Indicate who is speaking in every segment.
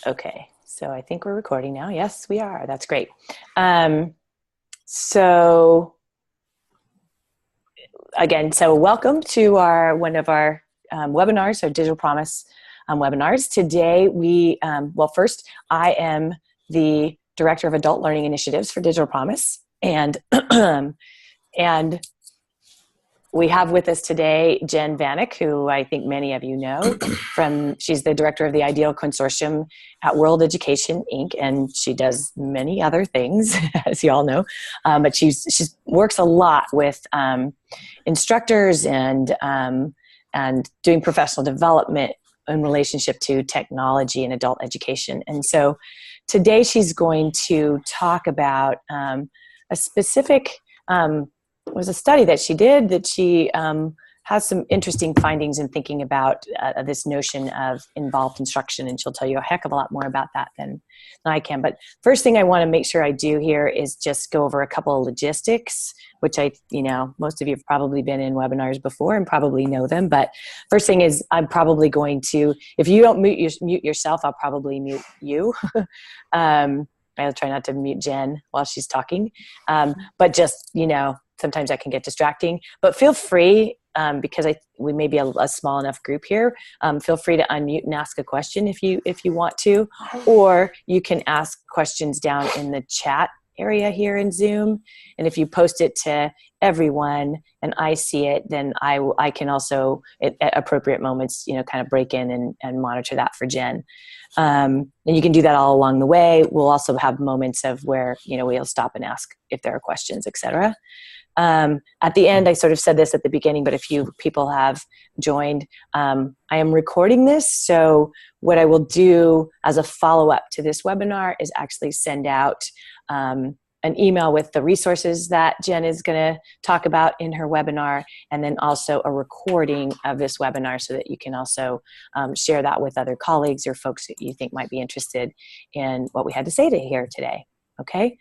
Speaker 1: Okay, so I think we're recording now. Yes, we are. That's great. So again, so welcome to one of our webinars, our Digital Promise webinars. Today well, first, I am the Director of Adult Learning Initiatives for Digital Promise, and and we have with us today Jen Vanek, who I think many of you know she's the director of the Ideal Consortium at World Education, Inc., and she does many other things, as you all know. But she works a lot with instructors and doing professional development in relationship to technology and adult education. And so today she's going to talk about a specific was a study that she did that she has some interesting findings in thinking about this notion of involved instruction, and she'll tell you a heck of a lot more about that than I can. But first thing I want to make sure I do here is just go over a couple of logistics, which most of you have probably been in webinars before and probably know them. But first thing is I'm probably going to, if you don't mute yourself, I'll probably mute you. I'll try not to mute Jen while she's talking. But just, sometimes that can get distracting, but feel free, because we may be a small enough group here, feel free to unmute and ask a question if you want to, or you can ask questions down in the chat area here in Zoom. And if you post it to everyone and I see it, then I can also at appropriate moments, kind of break in and monitor that for Jen. And you can do that all along the way. We'll also have moments of where, we'll stop and ask if there are questions, etc. At the end, I sort of said this at the beginning, but a few people have joined. I am recording this, so what I will do as a follow-up to this webinar is actually send out an email with the resources that Jen is going to talk about in her webinar, and then also a recording of this webinar so that you can also share that with other colleagues or folks that you think might be interested in what we had to say here today. Okay?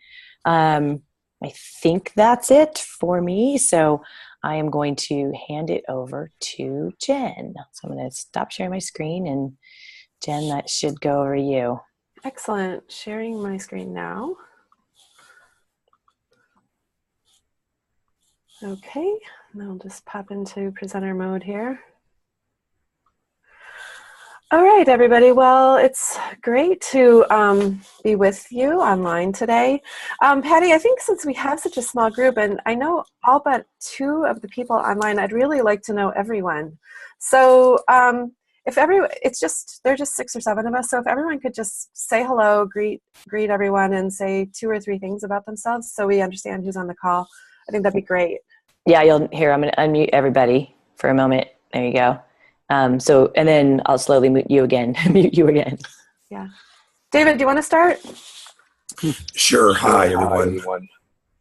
Speaker 1: I think that's it for me. So I am going to hand it over to Jen. So I'm going to stop sharing my screen, and Jen, that should go over to you.
Speaker 2: Excellent. Sharing my screen now. Okay, and I'll just pop into presenter mode here. All right, everybody. Well, it's great to be with you online today. Patty, I think since we have such a small group, and I know all but 2 of the people online, I'd really like to know everyone. So they're just 6 or 7 of us. So if everyone could just say hello, greet everyone, and say 2 or 3 things about themselves so we understand who's on the call, I think that'd be great.
Speaker 1: Yeah, I'm going to unmute everybody for a moment. There you go. And then I'll slowly mute you again.
Speaker 2: Yeah. David, do you want to start?
Speaker 3: Sure. Hi, everyone.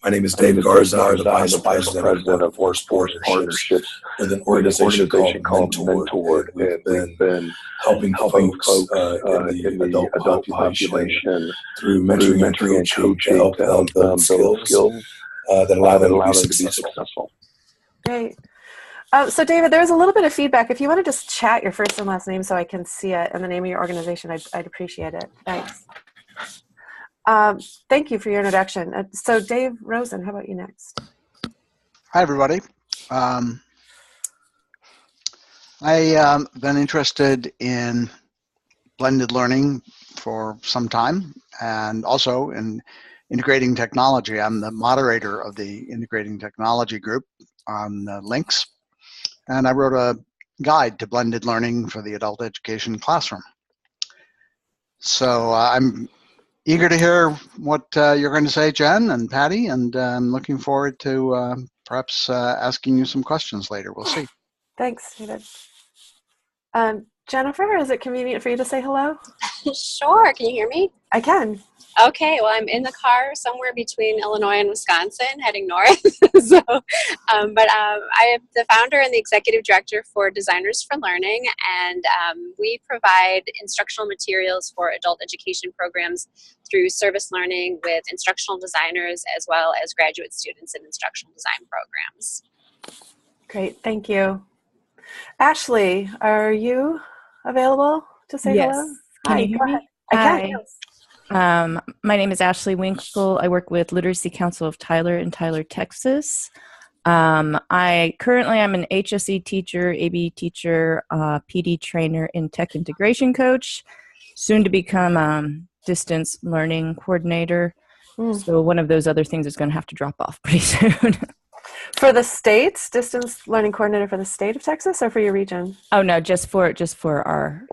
Speaker 3: My name is David Garza. I'm the Vice President of Workforce Partnerships with an organization called Mentor. We've been helping folks in the adult population through mentoring and coaching to help them build skills that allow them to be successful.
Speaker 2: Great. So David, there was a little bit of feedback. If you want to just chat your first and last name so I can see it and the name of your organization, I'd appreciate it. Thanks. Thank you for your introduction. So Dave Rosen, how about you next?
Speaker 4: Hi, everybody. I've been interested in blended learning for some time, and also in integrating technology. I'm the moderator of the Integrating Technology group on Links, and I wrote a guide to blended learning for the adult education classroom. So I'm eager to hear what you're going to say, Jen and Patty, and I'm looking forward to perhaps asking you some questions later. We'll see.
Speaker 2: Thanks, David. Jennifer, is it convenient for you to say hello?
Speaker 5: Sure. Can you hear me?
Speaker 2: I can.
Speaker 5: Okay. Well, I'm in the car somewhere between Illinois and Wisconsin, heading north. But I am the founder and the executive director for Designers for Learning, and we provide instructional materials for adult education programs through service learning with instructional designers as well as graduate students in instructional design programs.
Speaker 2: Great. Thank you. Ashley, are you available to say hello?
Speaker 6: Can you hear me?
Speaker 2: I can,
Speaker 6: Hi.
Speaker 2: yes.
Speaker 6: My name is Ashley Winkle. I work with Literacy Council of Tyler in Tyler, Texas. I currently am an HSE teacher, AB teacher, PD trainer, and tech integration coach, soon to become distance learning coordinator. So one of those other things is going to have to drop off pretty soon.
Speaker 2: For the state, distance learning coordinator for the state of Texas, or for your region?
Speaker 6: Oh no, just for our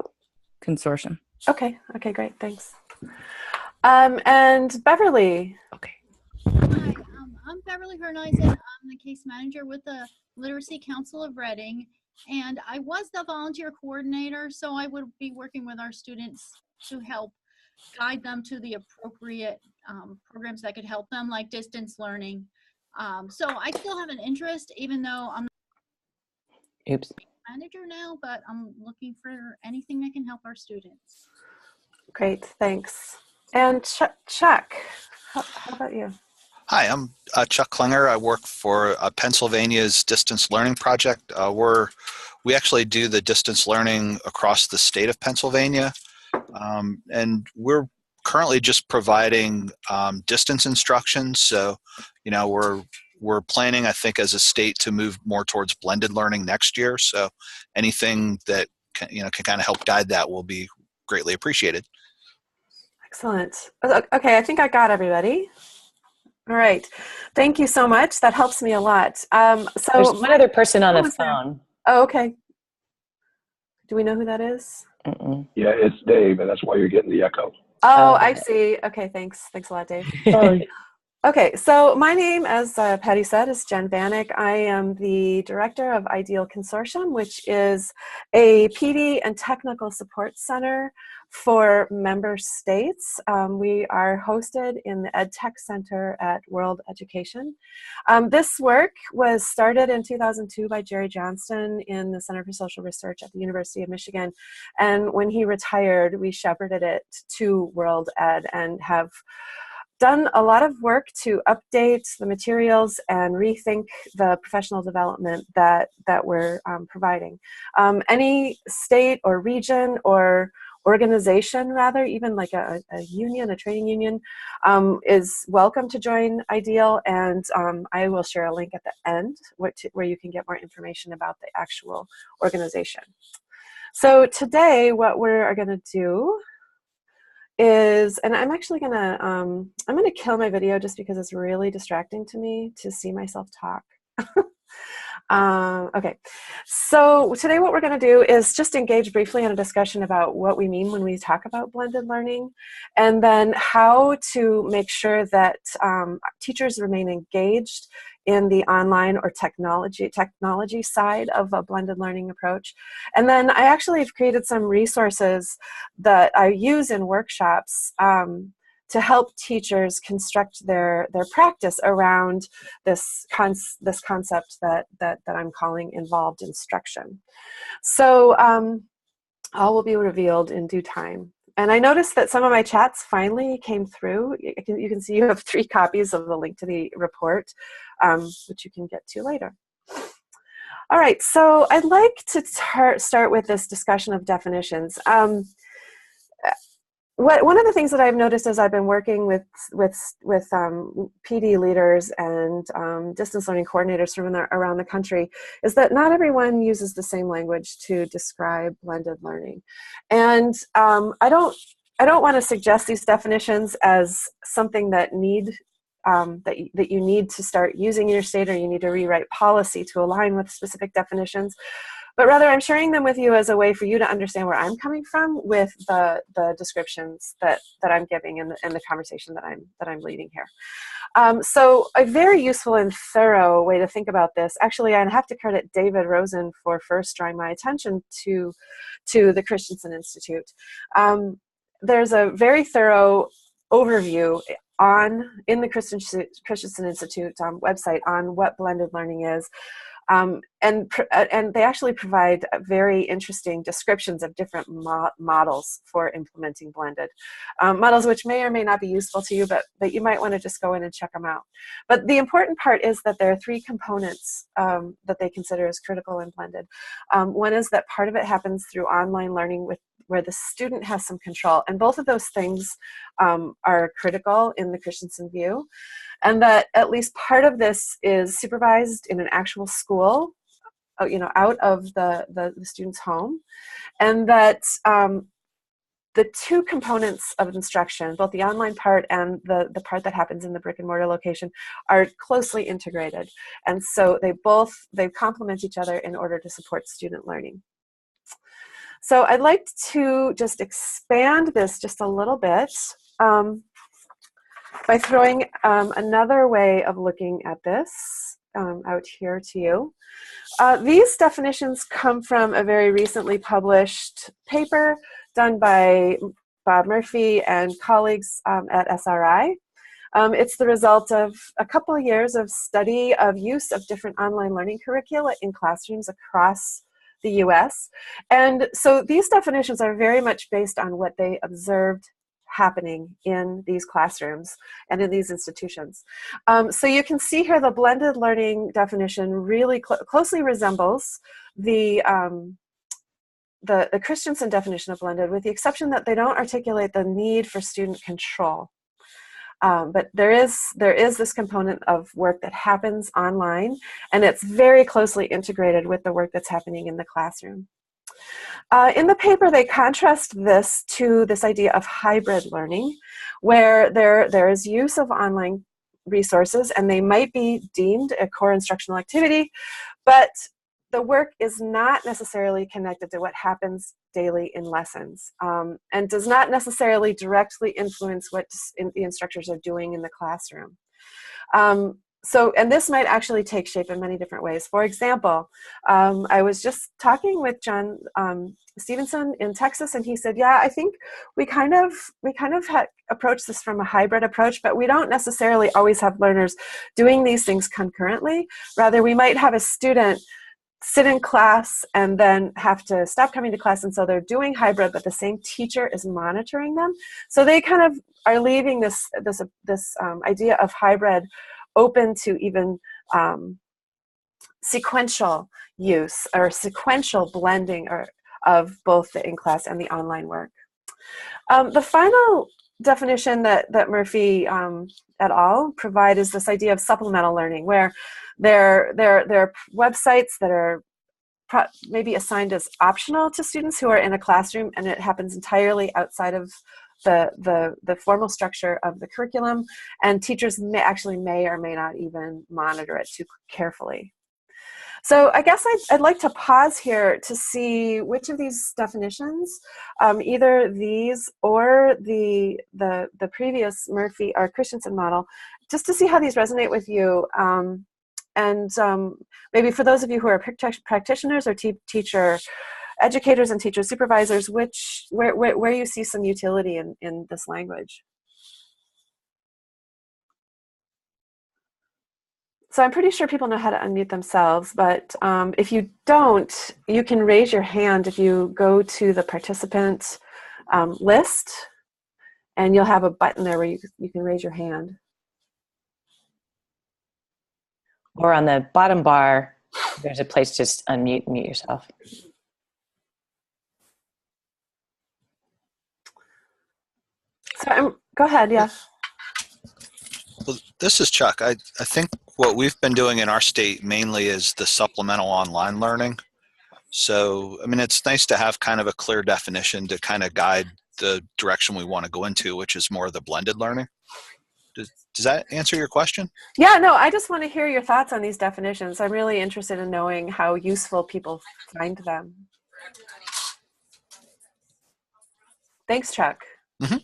Speaker 6: consortium.
Speaker 2: Okay, great, thanks. And Beverly.
Speaker 6: Okay.
Speaker 7: Hi, I'm Beverly Herneisen. I'm the case manager with the Literacy Council of Reading, and I was the volunteer coordinator, so I would be working with our students to help guide them to the appropriate programs that could help them, like distance learning. So I still have an interest, even though I'm
Speaker 1: Oops.
Speaker 7: manager now, but I'm looking for anything that can help our students.
Speaker 2: Great, thanks. And Chuck, how about you?
Speaker 8: Hi, I'm Chuck Klinger. I work for Pennsylvania's Distance Learning Project. We actually do the distance learning across the state of Pennsylvania, and we're currently just providing distance instructions. So, we're planning, I think, as a state to move more towards blended learning next year. So, anything that can kind of help guide that will be greatly appreciated.
Speaker 2: Excellent. Okay, I think I got everybody. All right. Thank you so much. That helps me a lot. So
Speaker 1: There's one other person on the phone.
Speaker 2: Oh, okay. Do we know who that is?
Speaker 3: Yeah, it's Dave, and that's why you're getting the echo.
Speaker 2: Oh, I see. Okay, thanks. Thanks a lot, Dave.
Speaker 3: Sorry.
Speaker 2: Okay, so my name, as Patty said, is Jen Bannock. I am the director of Ideal Consortium, which is a PD and technical support center for member states. We are hosted in the EdTech Center at World Education. This work was started in 2002 by Jerry Johnston in the Center for Social Research at the University of Michigan. And when he retired, we shepherded it to World Ed and have done a lot of work to update the materials and rethink the professional development that we're providing. Any state or region or organization, rather, even like a union, a training union, is welcome to join Ideal, and I will share a link at the end where you can get more information about the actual organization. So today what we're going to do is, and I'm actually gonna I'm gonna kill my video just because it's really distracting to me to see myself talk. Okay, so today what we're going to do is just engage briefly in a discussion about what we mean when we talk about blended learning, and then how to make sure that teachers remain engaged in the online or technology side of a blended learning approach. And then I actually have created some resources that I use in workshops to help teachers construct their practice around this concept that I'm calling involved instruction. So all will be revealed in due time. And I noticed that some of my chats finally came through. You can see you have 3 copies of the link to the report, which you can get to later. All right, so I'd like to start with this discussion of definitions. One of the things that I've noticed as I've been working with PD leaders and distance learning coordinators from around the country is that not everyone uses the same language to describe blended learning, and I don't want to suggest these definitions as something that that you need to start using in your state, or you need to rewrite policy to align with specific definitions. But rather, I'm sharing them with you as a way for you to understand where I'm coming from with the descriptions that I'm giving in the conversation that I'm leading here. So a very useful and thorough way to think about this, actually, I have to credit David Rosen for first drawing my attention to the Christensen Institute. There's a very thorough overview in the Christensen Institute website on what blended learning is. they actually provide very interesting descriptions of different models for implementing blended. Models which may or may not be useful to you, but you might want to just go in and check them out. But the important part is that there are three components that they consider as critical in blended. One is that part of it happens through online learning where the student has some control, and both of those things are critical in the Christensen view, and that at least part of this is supervised in an actual school, out of the student's home, and that the two components of instruction, both the online part and the part that happens in the brick and mortar location, are closely integrated, and so they complement each other in order to support student learning. So I'd like to just expand this just a little bit by throwing another way of looking at this out here to you. These definitions come from a very recently published paper done by Bob Murphy and colleagues at SRI. It's the result of a couple of years of study of use of different online learning curricula in classrooms across the US. And so these definitions are very much based on what they observed happening in these classrooms and in these institutions. So you can see here the blended learning definition really closely resembles the Christensen definition of blended, with the exception that they don't articulate the need for student control. But there is this component of work that happens online, and it's very closely integrated with the work that's happening in the classroom. In the paper, they contrast this to this idea of hybrid learning, where there is use of online resources, and they might be deemed a core instructional activity, but the work is not necessarily connected to what happens daily in lessons, and does not necessarily directly influence what the instructors are doing in the classroom. And this might actually take shape in many different ways. For example, I was just talking with John Stevenson in Texas, and he said, yeah, I think we kind of approach this from a hybrid approach, but we don't necessarily always have learners doing these things concurrently. Rather, we might have a student sit in class and then have to stop coming to class, and so they're doing hybrid, but the same teacher is monitoring them. So they kind of are leaving this idea of hybrid open to even sequential use or sequential blending of both the in-class and the online work. The final definition that Murphy et al. Provide is this idea of supplemental learning, where there are websites that are maybe assigned as optional to students who are in a classroom, and it happens entirely outside of the formal structure of the curriculum, and teachers may or may not even monitor it too carefully. So I guess I'd like to pause here to see which of these definitions, either these or the previous Murphy or Christensen model, just to see how these resonate with you. And maybe for those of you who are practitioners or teacher educators and teacher supervisors, where you see some utility in this language. So I'm pretty sure people know how to unmute themselves, but if you don't, you can raise your hand if you go to the participant list, and you'll have a button there where you can raise your hand.
Speaker 1: Or on the bottom bar, there's a place to just unmute and mute yourself.
Speaker 2: So go ahead, yeah.
Speaker 8: Well, this is Chuck. I think what we've been doing in our state mainly is the supplemental online learning. So, I mean, it's nice to have kind of a clear definition to kind of guide the direction we want to go into, which is more the blended learning. Does that answer your question?
Speaker 2: Yeah, no, I just want to hear your thoughts on these definitions. I'm really interested in knowing how useful people find them. Thanks, Chuck.
Speaker 8: Mm-hmm.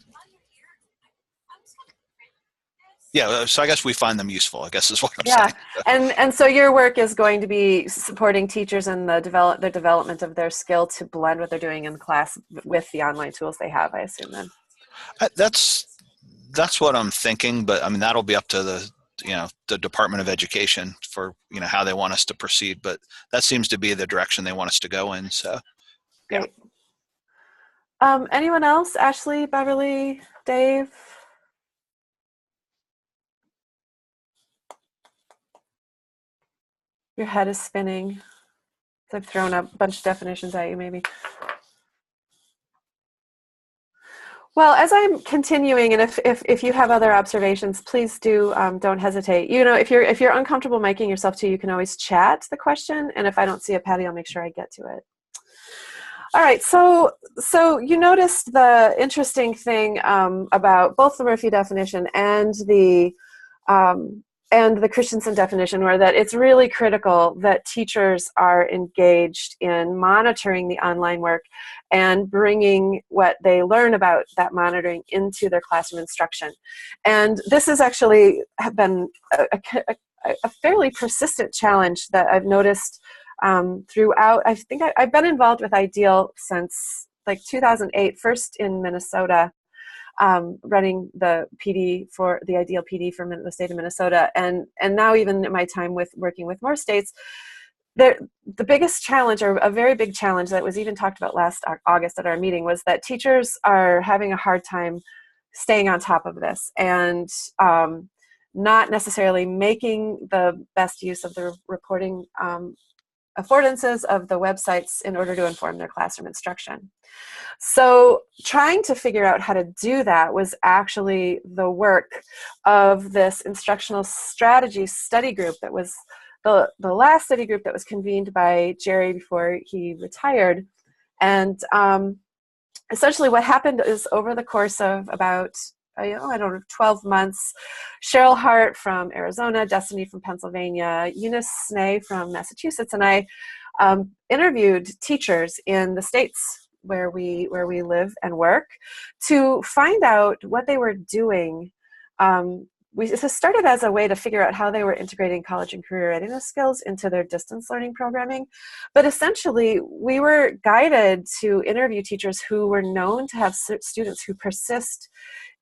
Speaker 8: Yeah, so I guess we find them useful, I guess is what I'm saying.
Speaker 2: And so your work is going to be supporting teachers in the development of their skill to blend what they're doing in class with the online tools they have, I assume then.
Speaker 8: That's what I'm thinking, but I mean, that'll be up to the the Department of Education for, how they want us to proceed, but that seems to be the direction they want us to go in. So, yeah.
Speaker 2: Great. Anyone else? Ashley, Beverly, Dave? Your head is spinning. I've thrown a bunch of definitions at you, maybe. Well, as I'm continuing, and if you have other observations, please do don't hesitate. If you're uncomfortable miking yourself too, you can always chat the question, and if I don't see it, Patty, I'll make sure I get to it. All right, so you noticed the interesting thing about both the Murphy definition and the Christensen definition, were that it's really critical that teachers are engaged in monitoring the online work and bringing what they learn about that monitoring into their classroom instruction. And this has actually been a fairly persistent challenge that I've noticed throughout. I think I've been involved with IDEAL since like 2008, first in Minnesota, running the PD for the IDEAL PD for the state of Minnesota, and now even in my time working with more states, the biggest challenge, or a very big challenge that was even talked about last August at our meeting, was that teachers are having a hard time staying on top of this and not necessarily making the best use of the reporting affordances of the websites in order to inform their classroom instruction. So trying to figure out how to do that was actually the work of this instructional strategy study group that was the last study group that was convened by Jerry before he retired. And essentially what happened is, over the course of about 12 months, Cheryl Hart from Arizona, Destiny from Pennsylvania, Eunice Snay from Massachusetts, and I interviewed teachers in the states where we live and work to find out what they were doing. This started as a way to figure out how they were integrating college and career readiness skills into their distance learning programming. But essentially, we were guided to interview teachers who were known to have students who persist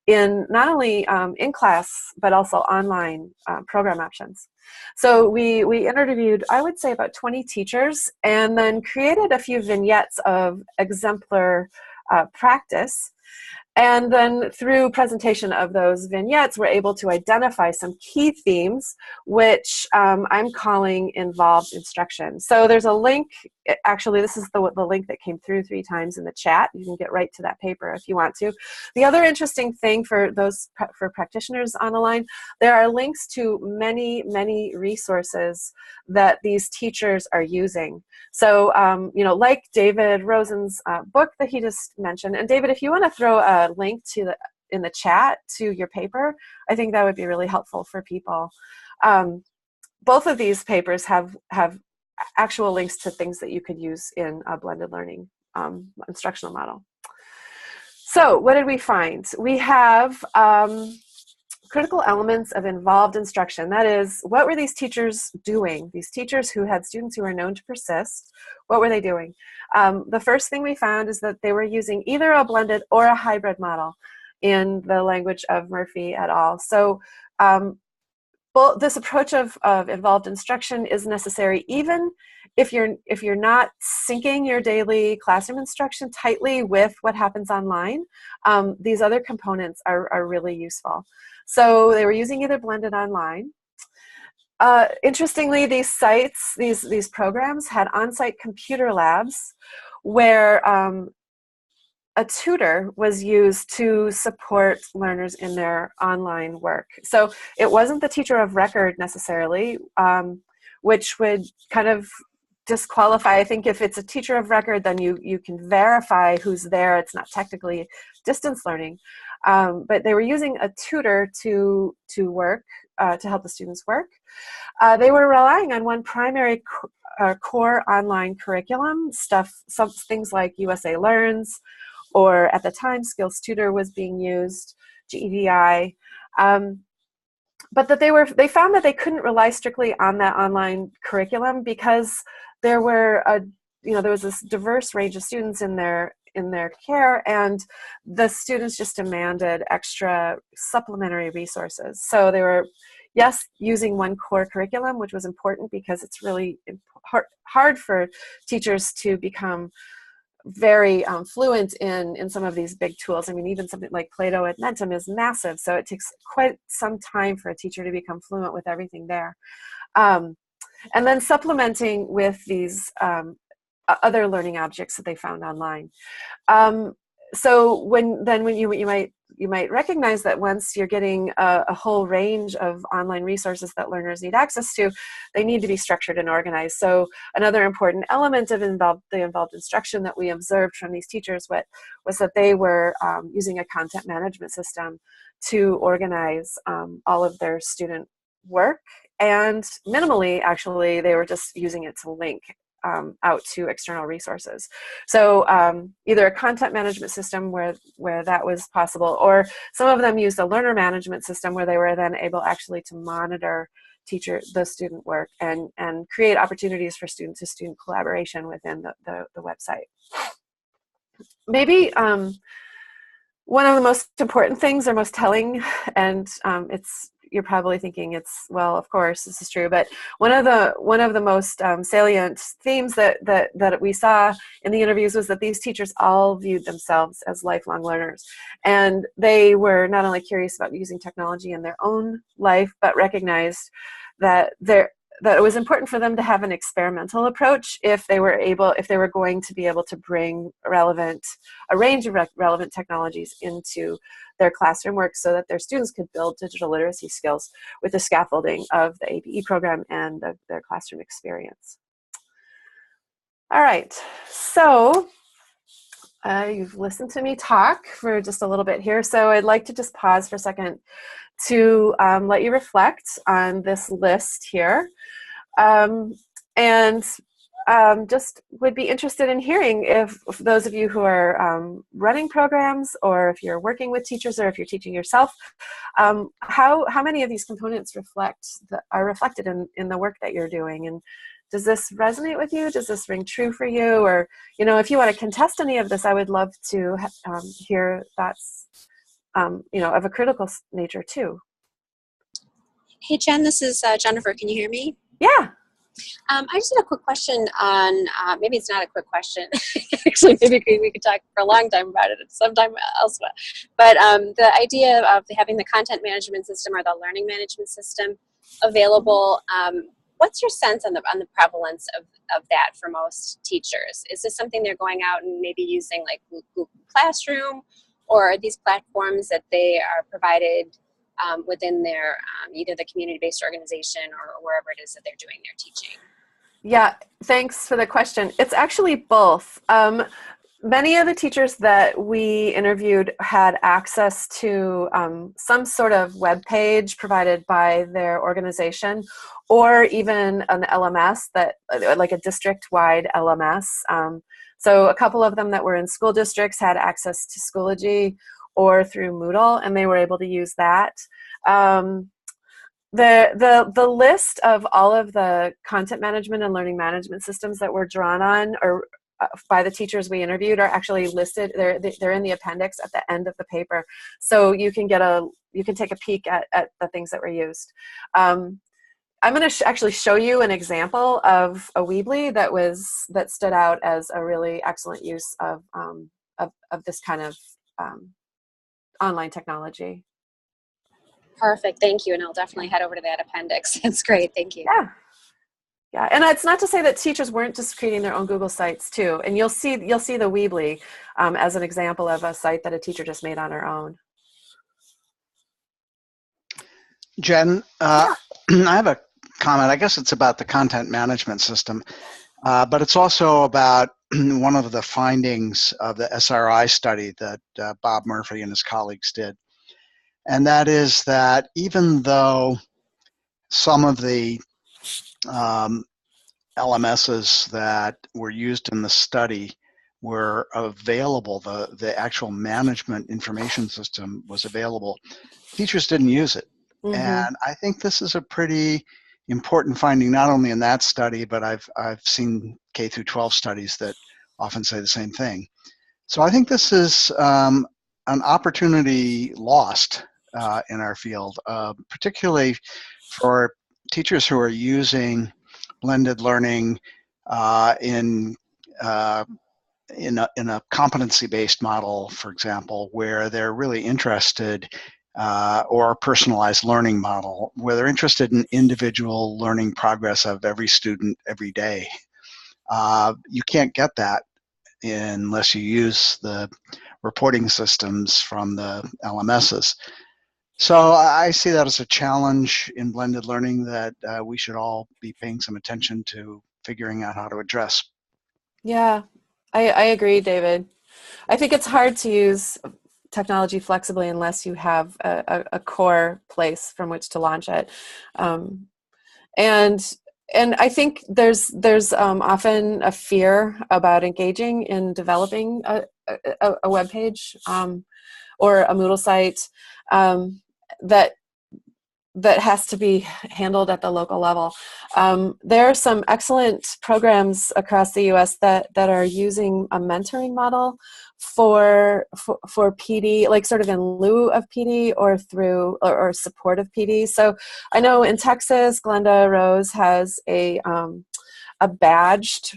Speaker 2: in not only in class, but also online program options. So we interviewed, I would say, about 20 teachers, and then created a few vignettes of exemplar practice. And then through presentation of those vignettes, we're able to identify some key themes, which I'm calling involved instruction. So there's a link. Actually, this is the link that came through 3 times in the chat. You can get right to that paper if you want to. The other interesting thing for for practitioners on the line, there are links to many, many resources that these teachers are using. So, like David Rosen's book that he just mentioned. And David, if you want to throw a link in the chat to your paper, I think that would be really helpful for people. Both of these papers have actual links to things that you could use in a blended learning instructional model. So what did we find? We have critical elements of involved instruction. That is, what were these teachers doing? These teachers who had students who were known to persist, what were they doing? The first thing we found is that they were using either a blended or a hybrid model in the language of Murphy et al. So this approach of involved instruction is necessary even if you're not syncing your daily classroom instruction tightly with what happens online. These other components are really useful. So they were using either blended online. Interestingly, these sites, these programs had on-site computer labs where a tutor was used to support learners in their online work. So it wasn't the teacher of record necessarily, which would kind of disqualify. I think if it's a teacher of record, then you can verify who's there. It's not technically distance learning. But they were using a tutor to work, to help the students work. They were relying on one primary core online curriculum, some things like USA Learns, or at the time, Skills Tutor was being used, GEDI. But that they found that they couldn't rely strictly on that online curriculum because there was this diverse range of students in their care, and the students just demanded extra supplementary resources. So they were yes, using one core curriculum, which was important because it's really hard for teachers to become very fluent in some of these big tools. I mean, even something like Plato at Mentum is massive, so it takes quite some time for a teacher to become fluent with everything there. And then supplementing with these other learning objects that they found online. So when you might recognize that once you're getting a whole range of online resources that learners need access to, they need to be structured and organized. So another important element of the involved instruction that we observed from these teachers was that they were using a content management system to organize all of their student work, and minimally, actually, they were just using it to link out to external resources. So either a content management system where that was possible, or some of them used a learner management system where they were then able actually to monitor the student work and create opportunities for student-to-student collaboration within the website. Maybe one of the most important things or most telling, and you're probably thinking well, of course this is true, but one of the most salient themes that we saw in the interviews was that these teachers all viewed themselves as lifelong learners, and they were not only curious about using technology in their own life, but recognized that it was important for them to have an experimental approach if they were going to be able to bring a range of relevant technologies into their classroom work, so that their students could build digital literacy skills with the scaffolding of the ABE program and their classroom experience. All right, so you've listened to me talk for just a little bit here, so I'd like to just pause for a second to let you reflect on this list here. Just would be interested in hearing if those of you who are running programs, or if you're working with teachers, or if you're teaching yourself, how many of these components are reflected in the work that you're doing. And does this resonate with you? Does this ring true for you? Or, if you want to contest any of this, I would love to hear thoughts, of a critical nature too.
Speaker 5: Hey, Jen, this is Jennifer. Can you hear me?
Speaker 2: Yeah.
Speaker 5: I just had a quick question on, maybe it's not a quick question. Actually, maybe we could talk for a long time about it sometime elsewhere. But the idea of having the content management system or the learning management system available, what's your sense on the prevalence of that for most teachers? Is this something they're going out and maybe using like Google Classroom, or are these platforms that they are provided within their either the community-based organization or wherever it is that they're doing their teaching?
Speaker 2: Yeah, thanks for the question. It's actually both. Many of the teachers that we interviewed had access to some sort of web page provided by their organization, or even an LMS like a district-wide LMS. So a couple of them that were in school districts had access to Schoology or through Moodle, and they were able to use that. The list of all of the content management and learning management systems that were drawn on or by the teachers we interviewed are actually listed. They're in the appendix at the end of the paper, so you can take a peek at the things that were used. I'm going to actually show you an example of a Weebly that stood out as a really excellent use of this kind of online technology.
Speaker 5: Perfect, thank you, and I'll definitely head over to that appendix. That's great, thank you.
Speaker 2: Yeah, and it's not to say that teachers weren't just creating their own Google sites too. And you'll see the Weebly as an example of a site that a teacher just made on her own.
Speaker 4: Jen, I have a comment. I guess it's about the content management system, but it's also about one of the findings of the SRI study that Bob Murphy and his colleagues did. And that is that even though some of the LMSs that were used in the study were available, the actual management information system was available, teachers didn't use it. Mm-hmm. And I think this is a pretty important finding, not only in that study, but I've seen K through 12 studies that often say the same thing. So I think this is an opportunity lost in our field, particularly for teachers who are using blended learning in a competency-based model, for example, where they're really interested, or a personalized learning model, where they're interested in individual learning progress of every student every day. You can't get that unless you use the reporting systems from the LMSs. So I see that as a challenge in blended learning that we should all be paying some attention to figuring out how to address.
Speaker 2: Yeah, I agree, David. I think it's hard to use technology flexibly unless you have a core place from which to launch it. And I think there's often a fear about engaging in developing a web page or a Moodle site that has to be handled at the local level. There are some excellent programs across the U.S. that are using a mentoring model for PD, like sort of in lieu of PD or through or support of PD. So I know in Texas, Glenda Rose has a badged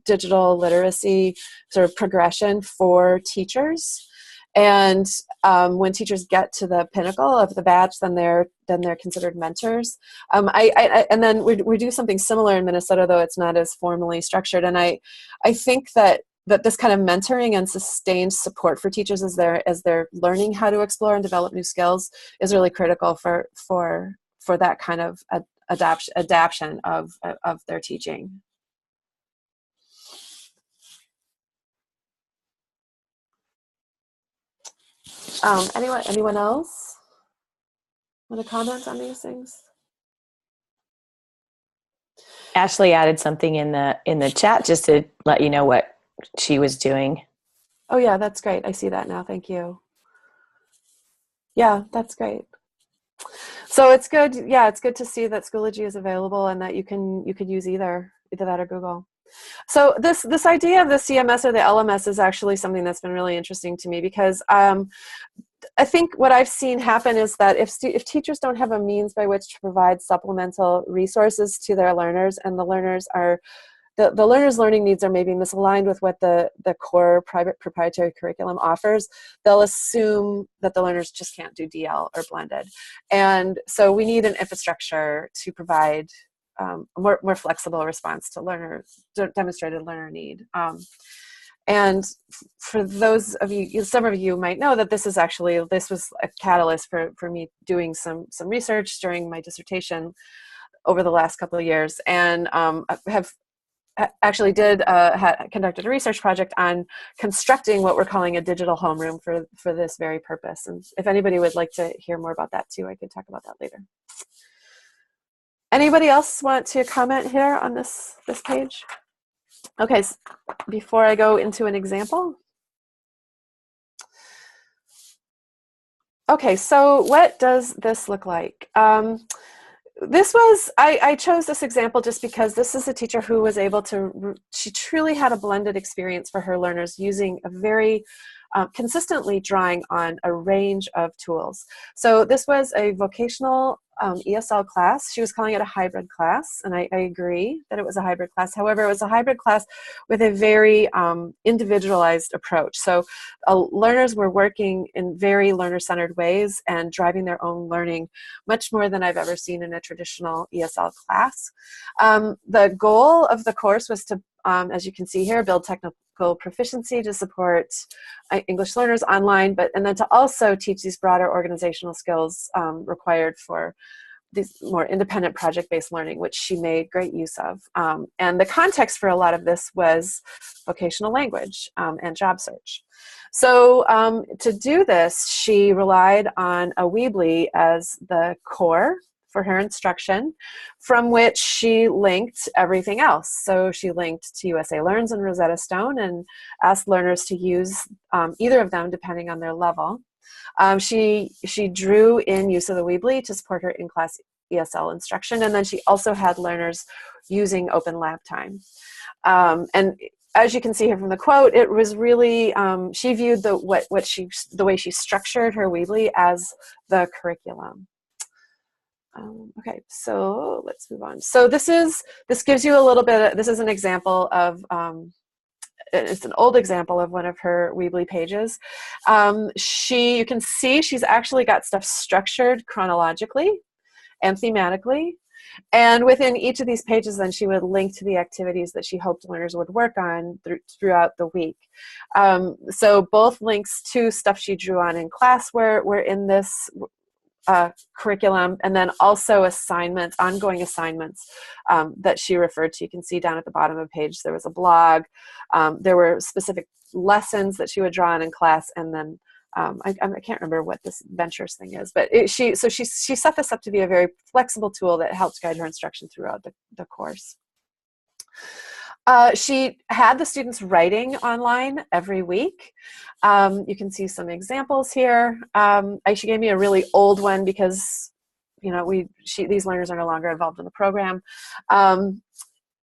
Speaker 2: digital literacy sort of progression for teachers. And when teachers get to the pinnacle of the badge, then they're considered mentors. And then we do something similar in Minnesota, though it's not as formally structured. And I think that this kind of mentoring and sustained support for teachers as they're learning how to explore and develop new skills is really critical for that kind of adaptation of their teaching. Anyone else want to comment on these things?
Speaker 1: Ashley added something in the chat just to let you know what she was doing.
Speaker 2: Oh yeah, that's great. I see that now. Thank you. Yeah, that's great. So it's good. Yeah, it's good to see that Schoology is available and that you could use either that or Google. So this idea of the CMS or the LMS is actually something that's been really interesting to me, because I think what I've seen happen is that if teachers don't have a means by which to provide supplemental resources to their learners, and the learners are the learners' learning needs are maybe misaligned with what the core private proprietary curriculum offers, they'll assume that the learners just can't do DL or blended. And so we need an infrastructure to provide a more flexible response to demonstrated learner need. And for those of you, some of you might know that this was a catalyst for me doing some research during my dissertation over the last couple of years, and conducted a research project on constructing what we're calling a digital homeroom for this very purpose. And if anybody would like to hear more about that too, I could talk about that later. Anybody else want to comment here on this page? Okay, so before I go into an example. Okay, so what does this look like? I chose this example just because this is a teacher who was able to, she truly had a blended experience for her learners using a very consistently drawing on a range of tools. So this was a vocational ESL class. She was calling it a hybrid class, and I agree that it was a hybrid class. However, it was a hybrid class with a very individualized approach. So learners were working in very learner-centered ways and driving their own learning much more than I've ever seen in a traditional ESL class. The goal of the course was to, as you can see here, build technical proficiency to support English learners online, and then to also teach these broader organizational skills required for these more independent project-based learning, which she made great use of. And the context for a lot of this was vocational language and job search. So to do this, she relied on a Weebly as the core for her instruction, from which she linked everything else. So she linked to USA Learns and Rosetta Stone and asked learners to use either of them depending on their level. She drew in use of the Weebly to support her in-class ESL instruction, and then she also had learners using Open Lab Time. And as you can see here from the quote, it was really, she viewed the way she structured her Weebly as the curriculum. Okay, so let's move on. So this gives you a little bit, this is an example of, it's an old example of one of her Weebly pages. You can see she's actually got stuff structured chronologically and thematically. And within each of these pages, then she would link to the activities that she hoped learners would work on throughout the week. So both links to stuff she drew on in class were in this curriculum, and then also assignments, ongoing assignments that she referred to. You can see down at the bottom of the page there was a blog. There were specific lessons that she would draw on in class, and then I can't remember what this ventures thing is, but she set this up to be a very flexible tool that helped guide her instruction throughout the course. She had the students writing online every week. You can see some examples here. She gave me a really old one because, you know, these learners are no longer involved in the program.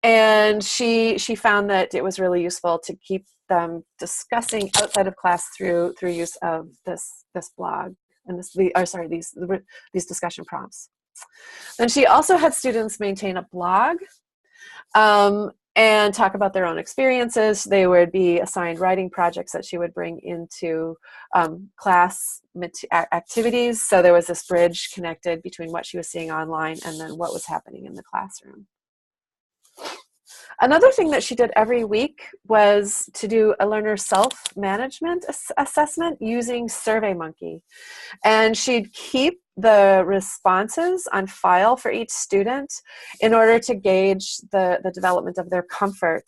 Speaker 2: And she found that it was really useful to keep them discussing outside of class through use of this blog and these discussion prompts. Then she also had students maintain a blog and talk about their own experiences. They would be assigned writing projects that she would bring into class activities. So there was this bridge connected between what she was seeing online and then what was happening in the classroom. Another thing that she did every week was to do a learner self-management assessment using SurveyMonkey. And she'd keep the responses on file for each student in order to gauge the development of their comfort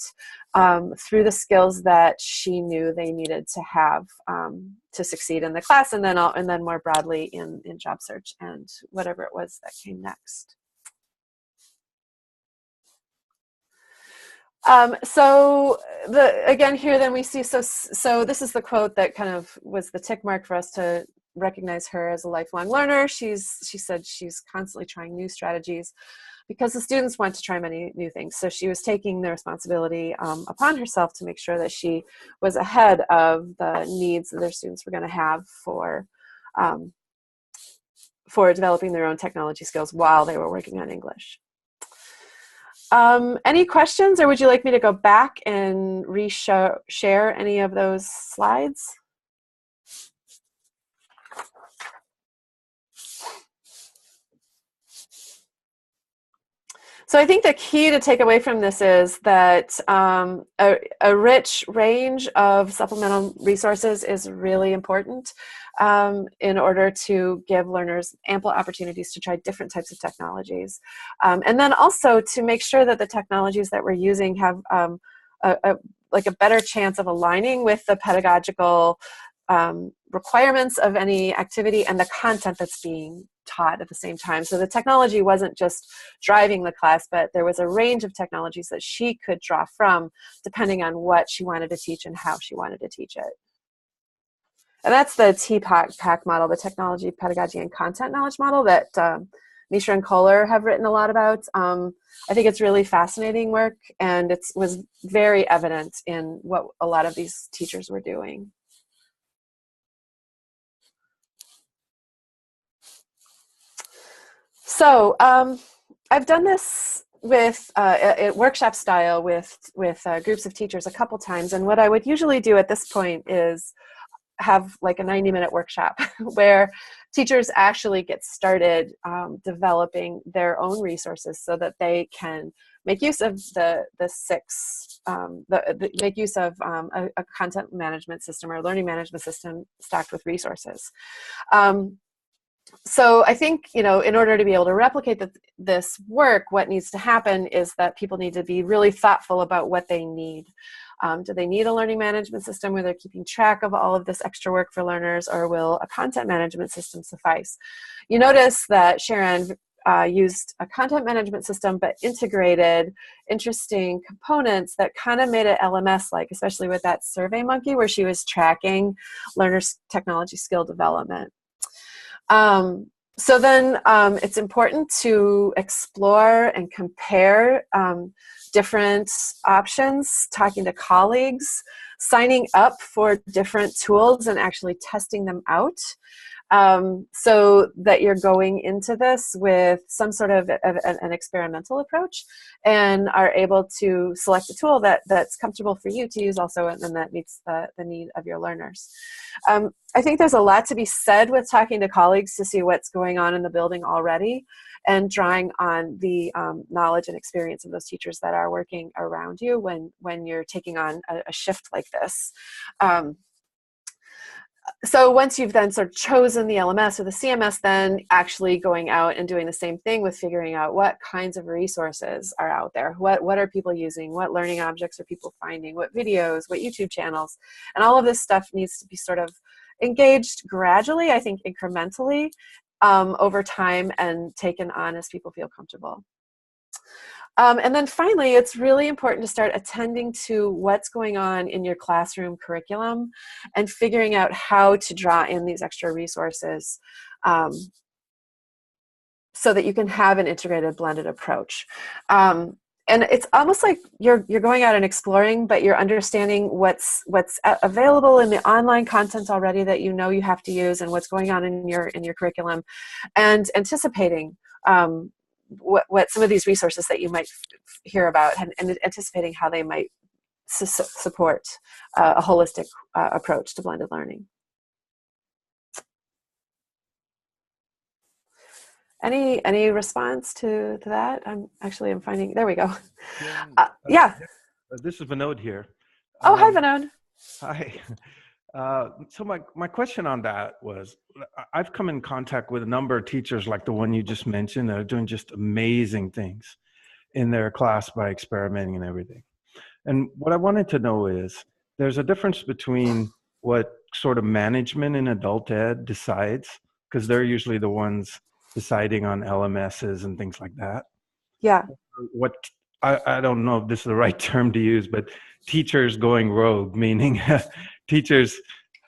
Speaker 2: through the skills that she knew they needed to have to succeed in the class, and then more broadly in job search and whatever it was that came next. Again here then we see, so this is the quote that kind of was the tick mark for us to recognize her as a lifelong learner. She said she's constantly trying new strategies because the students want to try many new things. So she was taking the responsibility upon herself to make sure that she was ahead of the needs that their students were going to have for developing their own technology skills while they were working on English. Any questions, or would you like me to go back and share any of those slides? So I think the key to take away from this is that a rich range of supplemental resources is really important in order to give learners ample opportunities to try different types of technologies. And then also to make sure that the technologies that we're using have a better chance of aligning with the pedagogical requirements of any activity and the content that's being taught at the same time. So the technology wasn't just driving the class, but there was a range of technologies that she could draw from depending on what she wanted to teach and how she wanted to teach it. And that's the TPAC model, the Technology, Pedagogy, and Content Knowledge model that Mishra and Kohler have written a lot about. I think it's really fascinating work, and it was very evident in what a lot of these teachers were doing. So I've done this with workshop style with groups of teachers a couple times, and what I would usually do at this point is have like a 90-minute workshop where teachers actually get started developing their own resources so that they can make use of make use of a content management system or a learning management system stacked with resources. So I think, in order to be able to replicate this work, what needs to happen is that people need to be really thoughtful about what they need. Do they need a learning management system where they're keeping track of all of this extra work for learners, or will a content management system suffice? You notice that Sharon used a content management system but integrated interesting components that kind of made it LMS-like, especially with that SurveyMonkey where she was tracking learners' technology skill development. So then it's important to explore and compare different options, talking to colleagues, signing up for different tools and actually testing them out, so that you're going into this with some sort of an experimental approach and are able to select a tool that's comfortable for you to use also and that meets the need of your learners. I think there's a lot to be said with talking to colleagues to see what's going on in the building already and drawing on the knowledge and experience of those teachers that are working around you when you're taking on a shift like this. So once you've then sort of chosen the LMS or the CMS, then actually going out and doing the same thing with figuring out what kinds of resources are out there. What are people using? What learning objects are people finding? What videos? What YouTube channels? And all of this stuff needs to be sort of engaged gradually, I think incrementally, over time and taken on as people feel comfortable. And then finally, it's really important to start attending to what's going on in your classroom curriculum and figuring out how to draw in these extra resources so that you can have an integrated blended approach. And it's almost like you're going out and exploring, but you're understanding what's available in the online content already that you know you have to use and what's going on in your curriculum, and anticipating what some of these resources that you might hear about and anticipating how they might support a holistic approach to blended learning. Any response to that? I'm finding, there we go. Yeah.
Speaker 9: This is Vinod here.
Speaker 2: Oh, hi, Vinod.
Speaker 9: Hi. So my question on that was, I've come in contact with a number of teachers like the one you just mentioned that are doing just amazing things in their class by experimenting and everything. And what I wanted to know is, there's a difference between what sort of management in adult ed decides, because they're usually the ones deciding on LMSs and things like that.
Speaker 2: Yeah.
Speaker 9: What I don't know if this is the right term to use, but teachers going rogue, meaning teachers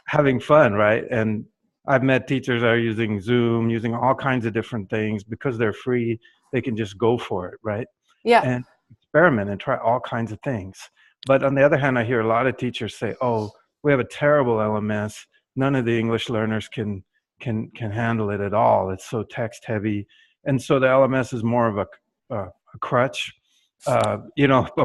Speaker 9: having fun, right? And I've met teachers that are using Zoom, using all kinds of different things because they're free. They can just go for it, right?
Speaker 2: Yeah.
Speaker 9: And experiment and try all kinds of things. But on the other hand, I hear a lot of teachers say, "Oh, we have a terrible LMS. None of the English learners can handle it at all. It's so text heavy." And so the LMS is more of a crutch, a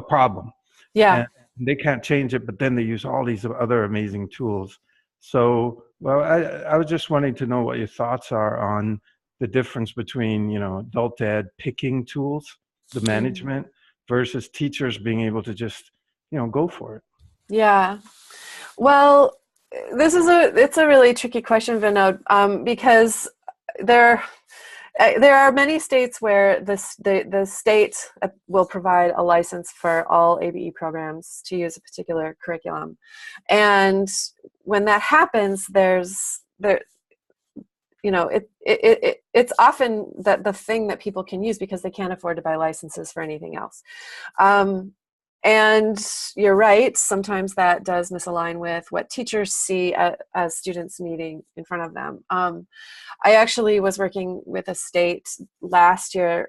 Speaker 9: problem.
Speaker 2: Yeah.
Speaker 9: And they can't change it, but then they use all these other amazing tools. So, well, I was just wanting to know what your thoughts are on the difference between, adult ed picking tools, the management, versus teachers being able to just, go for it.
Speaker 2: Yeah. Well, it's a really tricky question, Vinod, because there are many states where the state will provide a license for all ABE programs to use a particular curriculum, and when that happens, it's often the thing that people can use because they can't afford to buy licenses for anything else. And you're right, sometimes that does misalign with what teachers see as students needing in front of them. I actually was working with a state last year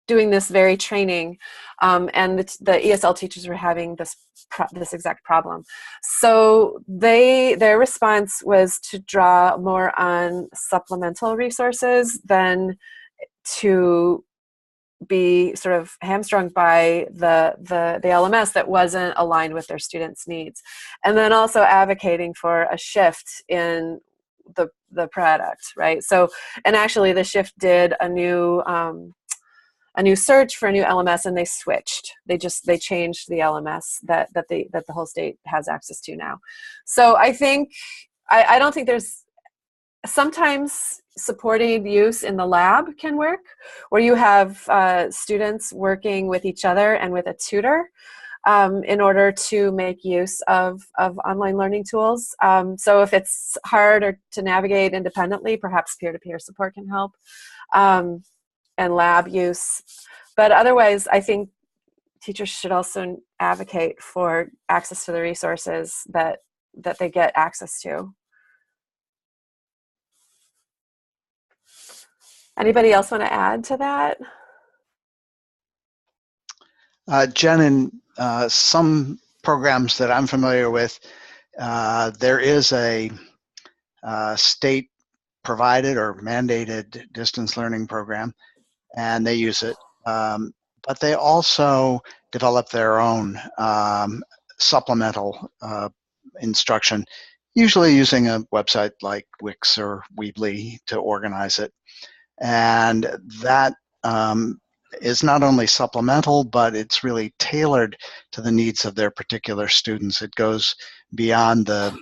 Speaker 2: doing this very training, and the ESL teachers were having this exact problem. So their response was to draw more on supplemental resources than to be sort of hamstrung by the LMS that wasn't aligned with their students' needs, and then also advocating for a shift in the product, right? So, and actually, the shift did a new search for a new LMS, and they switched. They changed the LMS that the whole state has access to now. So I think I don't think there's. Sometimes supporting use in the lab can work, where you have students working with each other and with a tutor in order to make use of online learning tools. So if it's hard to navigate independently, perhaps peer-to-peer support can help, and lab use. But otherwise, I think teachers should also advocate for access to the resources that they get access to. Anybody else want to add to that?
Speaker 4: Jen, in some programs that I'm familiar with, there is a state provided or mandated distance learning program, and they use it. But they also develop their own supplemental instruction, usually using a website like Wix or Weebly to organize it. And that is not only supplemental, but it's really tailored to the needs of their particular students. It goes beyond the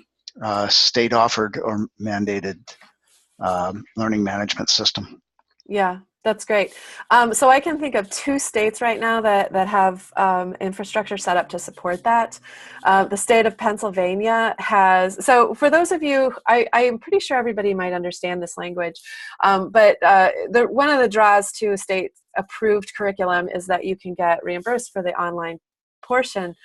Speaker 4: state-offered or mandated learning management system.
Speaker 2: Yeah, that's great. So I can think of 2 states right now that have infrastructure set up to support that. The state of Pennsylvania has, so for those of you, I am pretty sure everybody might understand this language, but one of the draws to a state-approved curriculum is that you can get reimbursed for the online portion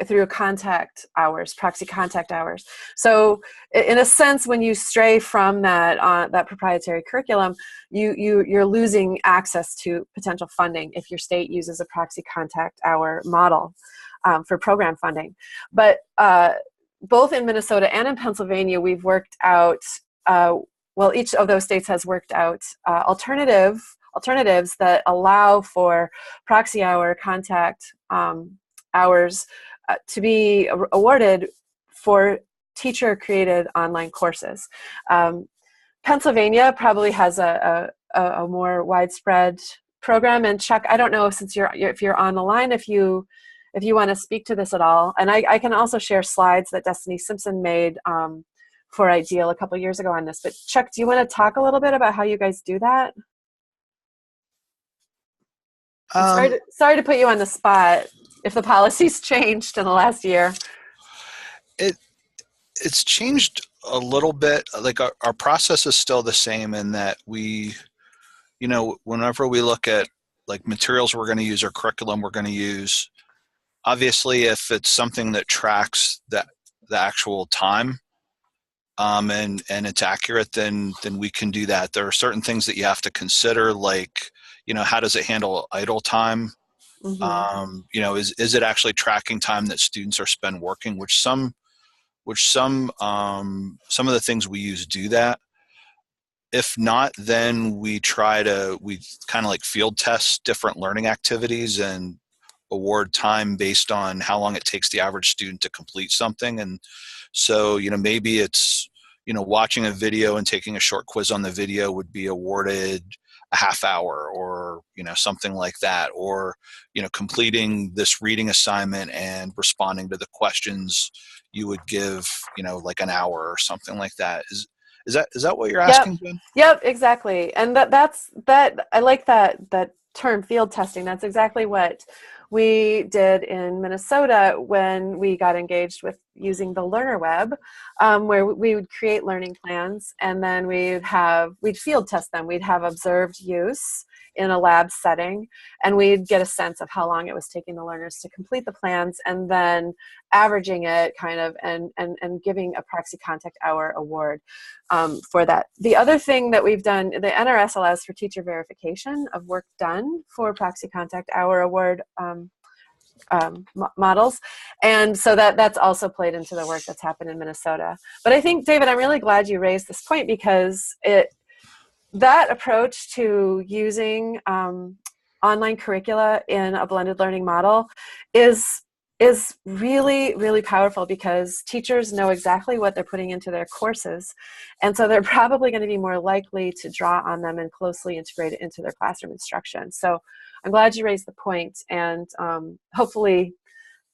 Speaker 2: through contact hours, proxy contact hours. So in a sense, when you stray from that that proprietary curriculum, you're losing access to potential funding if your state uses a proxy contact hour model for program funding. But both in Minnesota and in Pennsylvania, we've worked out, well, each of those states has worked out alternatives that allow for proxy hour contact hours to be awarded for teacher-created online courses. Pennsylvania probably has a more widespread program. And Chuck, I don't know, since if you're on the line, if you want to speak to this at all. And I can also share slides that Destiny Simpson made for Ideal a couple years ago on this. But Chuck, do you want to talk a little bit about how you guys do that? Sorry to put you on the spot. If the policy's changed in the last year.
Speaker 8: It's changed a little bit. Like our process is still the same in that we, whenever we look at like materials we're going to use or curriculum we're going to use, obviously if it's something that tracks the actual time and it's accurate, then we can do that. There are certain things that you have to consider, like, how does it handle idle time?
Speaker 2: Mm-hmm.
Speaker 8: Is it actually tracking time that students are spend working, which some of the things we use do that. If not, then we kind of like field test different learning activities and award time based on how long it takes the average student to complete something. And so, maybe it's, watching a video and taking a short quiz on the video would be awarded a half hour or, something like that, or, completing this reading assignment and responding to the questions you would give, like an hour or something like that. Is that what you're asking, Jen?
Speaker 2: Yep, exactly. And that's I like that term, field testing. That's exactly what we did in Minnesota when we got engaged with using the Learner Web, where we would create learning plans and then we'd field test them. We'd have observed use in a lab setting, and we'd get a sense of how long it was taking the learners to complete the plans, and then averaging it kind of and giving a proxy contact hour award for that. The other thing that we've done, the NRS allows for teacher verification of work done for proxy contact hour award models, and so that's also played into the work that's happened in Minnesota. But I think, David, I'm really glad you raised this point, because that approach to using online curricula in a blended learning model is really, really powerful, because teachers know exactly what they're putting into their courses, and so they're probably going to be more likely to draw on them and closely integrate it into their classroom instruction. So I'm glad you raised the point, and hopefully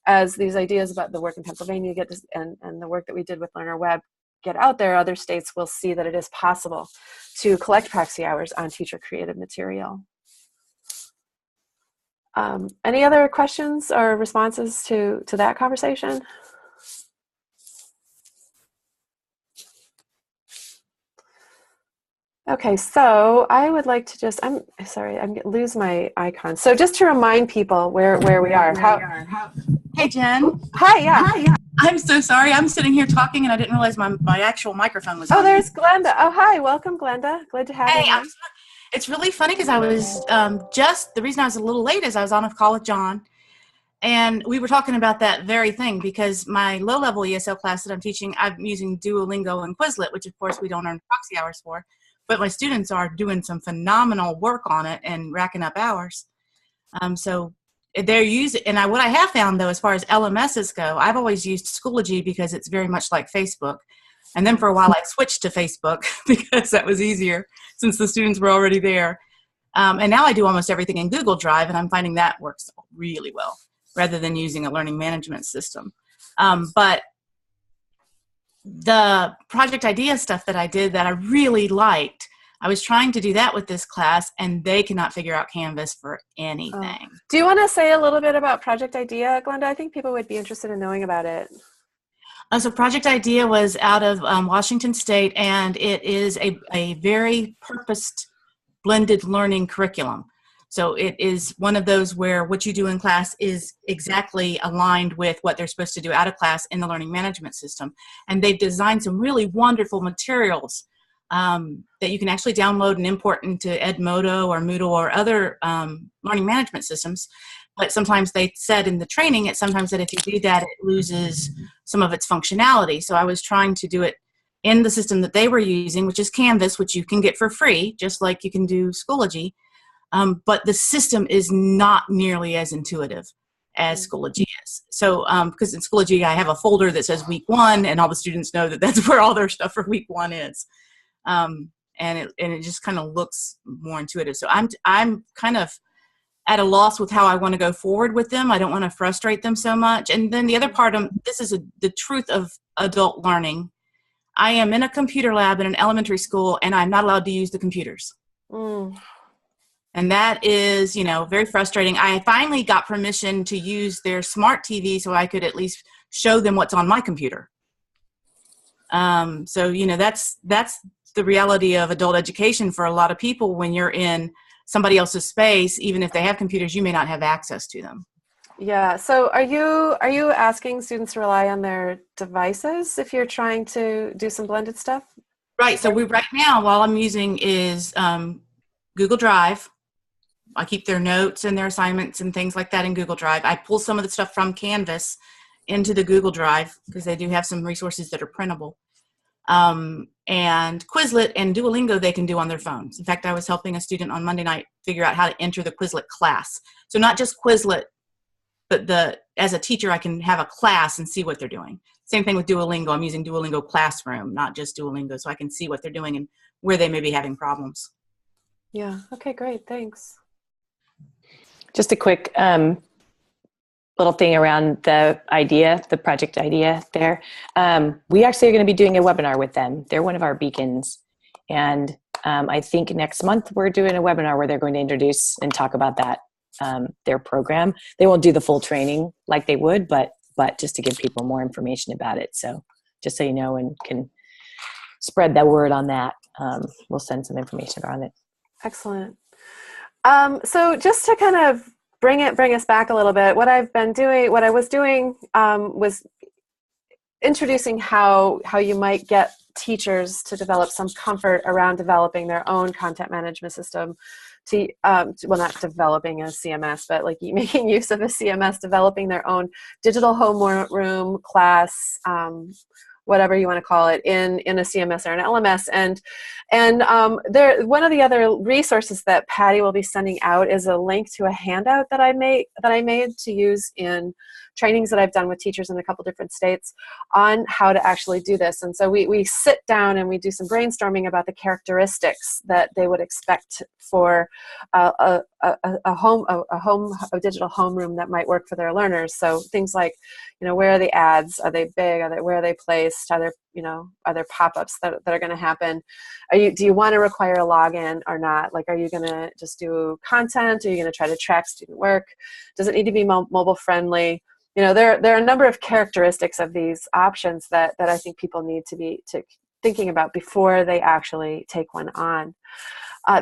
Speaker 2: as these ideas about the work in Pennsylvania get this, and the work that we did with Learner Web get out there, other states will see that it is possible to collect proxy hours on teacher-created material. Any other questions or responses to that conversation? Okay, so I would like to just, I'm sorry, I'm going to lose my icon. So just to remind people where we are.
Speaker 10: Hey, Jen.
Speaker 2: Hi, yeah.
Speaker 10: I'm so sorry. I'm sitting here talking and I didn't realize my actual microphone was on.
Speaker 2: Oh, there's Glenda. Oh, hi. Welcome, Glenda. Glad to have you here.
Speaker 10: It's really funny because I was the reason I was a little late is I was on a call with John, and we were talking about that very thing, because my low-level ESL class that I'm teaching, I'm using Duolingo and Quizlet, which of course we don't earn proxy hours for, but my students are doing some phenomenal work on it and racking up hours. So they're using, and what I have found though, as far as LMSs go, I've always used Schoology because it's very much like Facebook. And then for a while I switched to Facebook because that was easier since the students were already there. And now I do almost everything in Google Drive, and I'm finding that works really well rather than using a learning management system. But the project idea stuff that I did that I really liked, I was trying to do that with this class, and they cannot figure out Canvas for anything.
Speaker 2: Do you want to say a little bit about Project Idea, Glenda? I think people would be interested in knowing about it.
Speaker 10: So Project Idea was out of Washington State, and it is a very purposed blended learning curriculum. So it is one of those where what you do in class is exactly aligned with what they're supposed to do out of class in the learning management system. And they've designed some really wonderful materials that you can actually download and import into Edmodo or Moodle or other learning management systems. But sometimes they said in the training, sometimes that if you do that, it loses some of its functionality. So I was trying to do it in the system that they were using, which is Canvas, which you can get for free, just like you can do Schoology. But the system is not nearly as intuitive as Schoology is. So, because in Schoology, I have a folder that says week 1, and all the students know that that's where all their stuff for week 1 is. And it just kind of looks more intuitive. So I'm kind of at a loss with how I want to go forward with them. I don't want to frustrate them so much. And then the other part of this is the truth of adult learning. I am in a computer lab in an elementary school, and I'm not allowed to use the computers. And that is, very frustrating. I finally got permission to use their smart TV so I could at least show them what's on my computer. So, that's the reality of adult education for a lot of people. When you're in somebody else's space, even if they have computers, you may not have access to them.
Speaker 2: Yeah. So are you asking students to rely on their devices if you're trying to do some blended stuff?
Speaker 10: Right. So right now, all I'm using is Google Drive. I keep their notes and their assignments and things like that in Google Drive. I pull some of the stuff from Canvas into the Google Drive because they do have some resources that are printable. And Quizlet and Duolingo they can do on their phones. In fact, I was helping a student on Monday night figure out how to enter the Quizlet class. So not just Quizlet, but as a teacher, I can have a class and see what they're doing. Same thing with Duolingo. I'm using Duolingo Classroom, not just Duolingo, so I can see what they're doing and where they may be having problems.
Speaker 2: Yeah. Okay, great. Thanks.
Speaker 1: Just a quick little thing around the project idea there. We actually are going to be doing a webinar with them. They're one of our beacons. And I think next month we're doing a webinar where they're going to introduce and talk about that, their program. They won't do the full training like they would, but just to give people more information about it. So just so you know and can spread that word on that, we'll send some information around it.
Speaker 2: Excellent. So just to kind of bring us back a little bit, what I was doing was introducing how you might get teachers to develop some comfort around developing their own content management system well, not developing a CMS, but like making use of a CMS, developing their own digital homeroom class, whatever you want to call it, in a CMS or an LMS. And one of the other resources that Patty will be sending out is a link to a handout that I made to use in trainings that I've done with teachers in a couple different states on how to actually do this. And so we sit down and we do some brainstorming about the characteristics that they would expect for a digital homeroom that might work for their learners. So things like, where are the ads? Are they big? Where are they placed? Are there pop-ups that are going to happen? Do you want to require a login or not? Like, are you going to just do content? Are you going to try to track student work? Does it need to be mobile friendly? There are a number of characteristics of these options that I think people need to be thinking about before they actually take one on.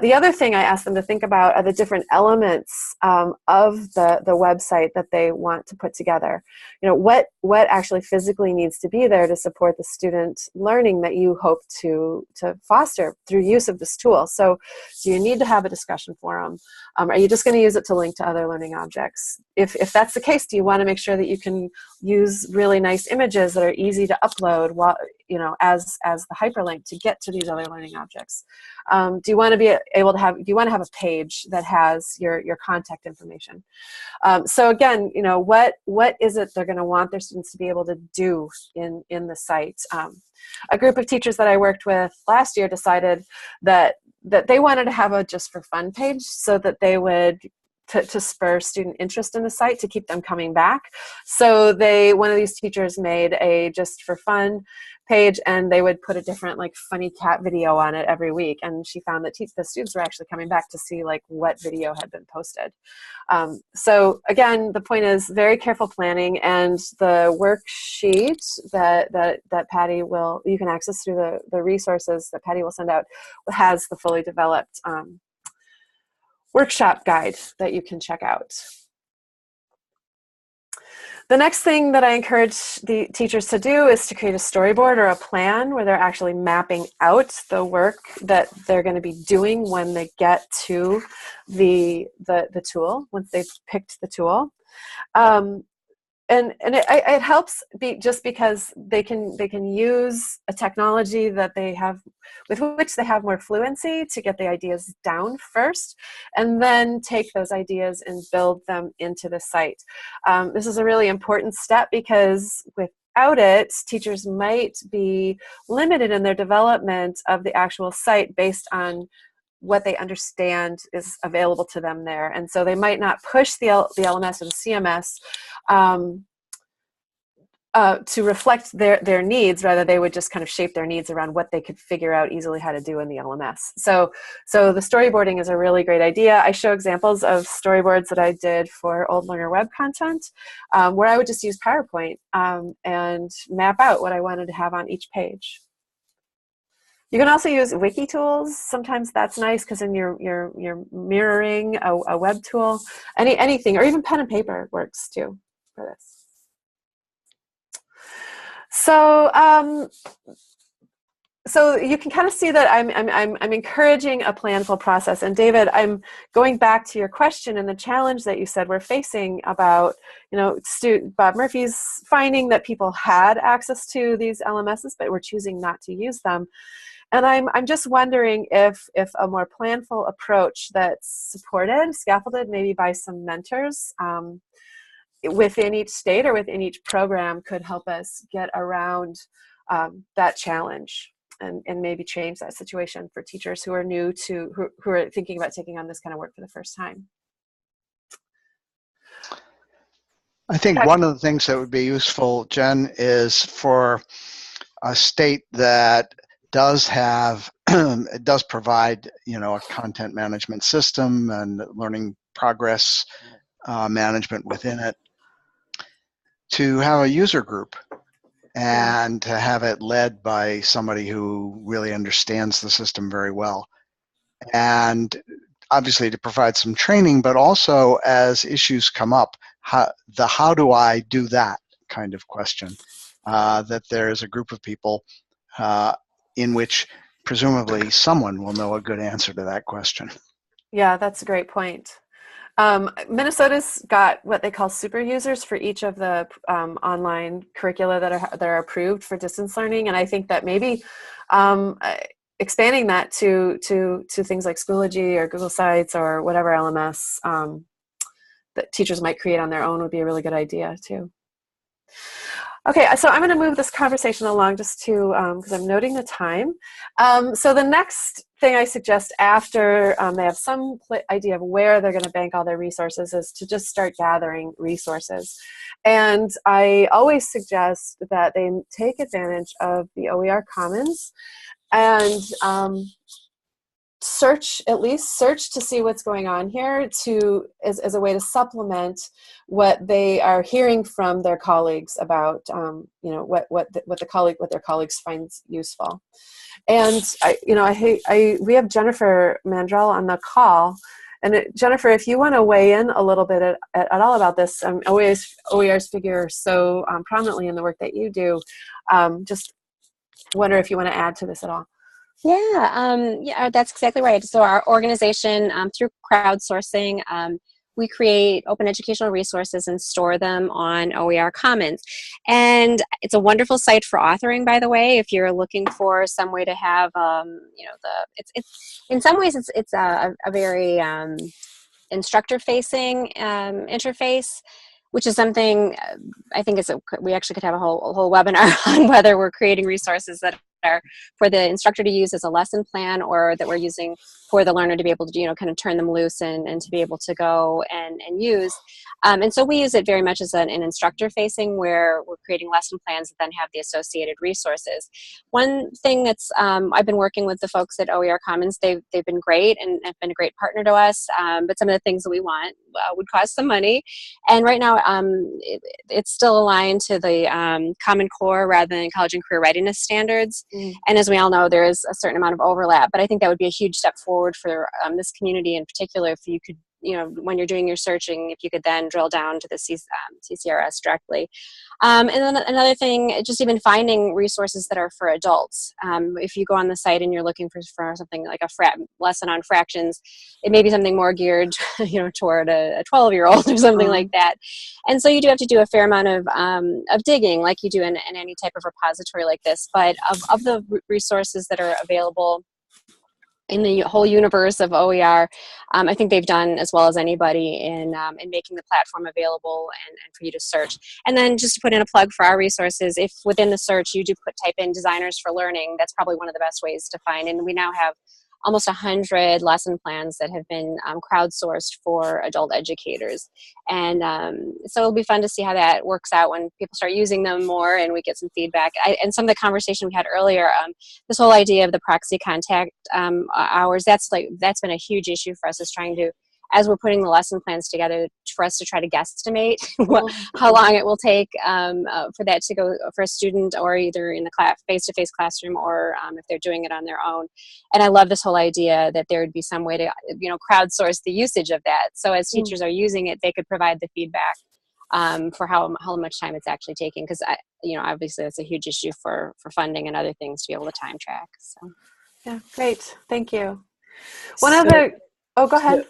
Speaker 2: The other thing I asked them to think about are the different elements of the website that they want to put together. You know, what actually physically needs to be there to support the student learning that you hope to foster through use of this tool. So do you need to have a discussion forum? Are you just going to use it to link to other learning objects? If that's the case, do you want to make sure that you can use really nice images that are easy to upload while, you know, as the hyperlink to get to these other learning objects? Do you want to be able to have, do you want to have a page that has your contact information? So again, you know, what is it they're going to want their students to be able to do in the site? A group of teachers that I worked with last year decided that they wanted to have a just for fun page so that they would to spur student interest in the site, to keep them coming back. So one of these teachers made a just for fun page, and they would put a different like funny cat video on it every week. And she found that the students were actually coming back to see like what video had been posted. So again, the point is very careful planning, and the worksheet that Patty you can access through the resources that Patty will send out, has the fully developed workshop guide that you can check out. The next thing that I encourage the teachers to do is to create a storyboard or a plan where they're actually mapping out the work that they're going to be doing when they get to the tool, once they've picked the tool. And it helps just because they can use a technology that they have, with which they have more fluency, to get the ideas down first, and then take those ideas and build them into the site. This is a really important step, because without it, teachers might be limited in their development of the actual site based on what they understand is available to them there. And so they might not push the LMS or the CMS to reflect their needs. Rather, they would just kind of shape their needs around what they could figure out easily how to do in the LMS. So the storyboarding is a really great idea. I show examples of storyboards that I did for Old Learner web content, where I would just use PowerPoint and map out what I wanted to have on each page. You can also use wiki tools. Sometimes that's nice, because then you're mirroring a web tool. Anything, or even pen and paper works too for this. So so you can kind of see that I'm encouraging a planful process. And David, I'm going back to your question and the challenge that you said we're facing about, you know, Bob Murphy's finding that people had access to these LMSs, but were choosing not to use them. And I'm just wondering if a more planful approach that's supported, scaffolded maybe by some mentors within each state or within each program, could help us get around that challenge and maybe change that situation for teachers who are new to, who are thinking about taking on this kind of work for the first time.
Speaker 4: I think one of the things that would be useful, Jen, is for a state that does have, it does provide, you know, a content management system and learning progress management within it, to have a user group and to have it led by somebody who really understands the system very well. And obviously to provide some training, but also as issues come up, how do I do that kind of question, that there is a group of people in which presumably someone will know a good answer to that question.
Speaker 2: Yeah, that's a great point. Minnesota's got what they call super users for each of the online curricula that are approved for distance learning, and I think that maybe expanding that to things like Schoology or Google Sites or whatever LMS that teachers might create on their own would be a really good idea too. Okay, so I'm going to move this conversation along just to, because I'm noting the time. So the next thing I suggest after they have some idea of where they're going to bank all their resources is to just start gathering resources. And I always suggest that they take advantage of the OER Commons. And search, at least search to see what's going on here as a way to supplement what they are hearing from their colleagues about, what their colleagues find useful. And we have Jennifer Mandrell on the call. And Jennifer, if you want to weigh in a little bit at all about this, OERs figure so prominently in the work that you do. Just wonder if you want to add to this at all.
Speaker 5: Yeah, that's exactly right. So our organization, through crowdsourcing, we create open educational resources and store them on OER Commons. And it's a wonderful site for authoring, by the way, if you're looking for some way to have, it's in some ways it's a very instructor-facing interface, which is something I think we actually could have a whole webinar on whether we're creating resources that are for the instructor to use as a lesson plan, or that we're using for the learner to be able to, kind of turn them loose and to be able to go and use. And so we use it very much as an instructor facing, where we're creating lesson plans that then have the associated resources. One thing that's, I've been working with the folks at OER Commons, they've been great and have been a great partner to us, but some of the things that we want would cost some money. And right now it's still aligned to the Common Core rather than College and Career Readiness standards. And as we all know, there is a certain amount of overlap, but I think that would be a huge step forward for this community in particular, if you could, when you're doing your searching, if you could then drill down to the CCRS directly. And then another thing, just even finding resources that are for adults. If you go on the site and you're looking for something like a lesson on fractions, it may be something more geared, toward a 12-year-old or something like that. And so you do have to do a fair amount of digging, like you do in any type of repository like this. But of the resources that are available in the whole universe of OER, I think they've done as well as anybody in making the platform available and for you to search. And then just to put in a plug for our resources, if within the search you do type in Designers for Learning, that's probably one of the best ways to find. And we now have almost 100 lesson plans that have been crowdsourced for adult educators. And so it'll be fun to see how that works out when people start using them more and we get some feedback. And some of the conversation we had earlier, this whole idea of the proxy contact hours, that's been a huge issue for us, is trying to, as we're putting the lesson plans together, for us to try to guesstimate how long it will take for that to go for a student, or either in the face-to-face classroom, or if they're doing it on their own. And I love this whole idea that there would be some way to, crowdsource the usage of that. So as teachers are using it, they could provide the feedback for how much time it's actually taking. Because, obviously that's a huge issue for funding and other things to be able to time track. So.
Speaker 2: Yeah, great. Thank you. Oh, go ahead.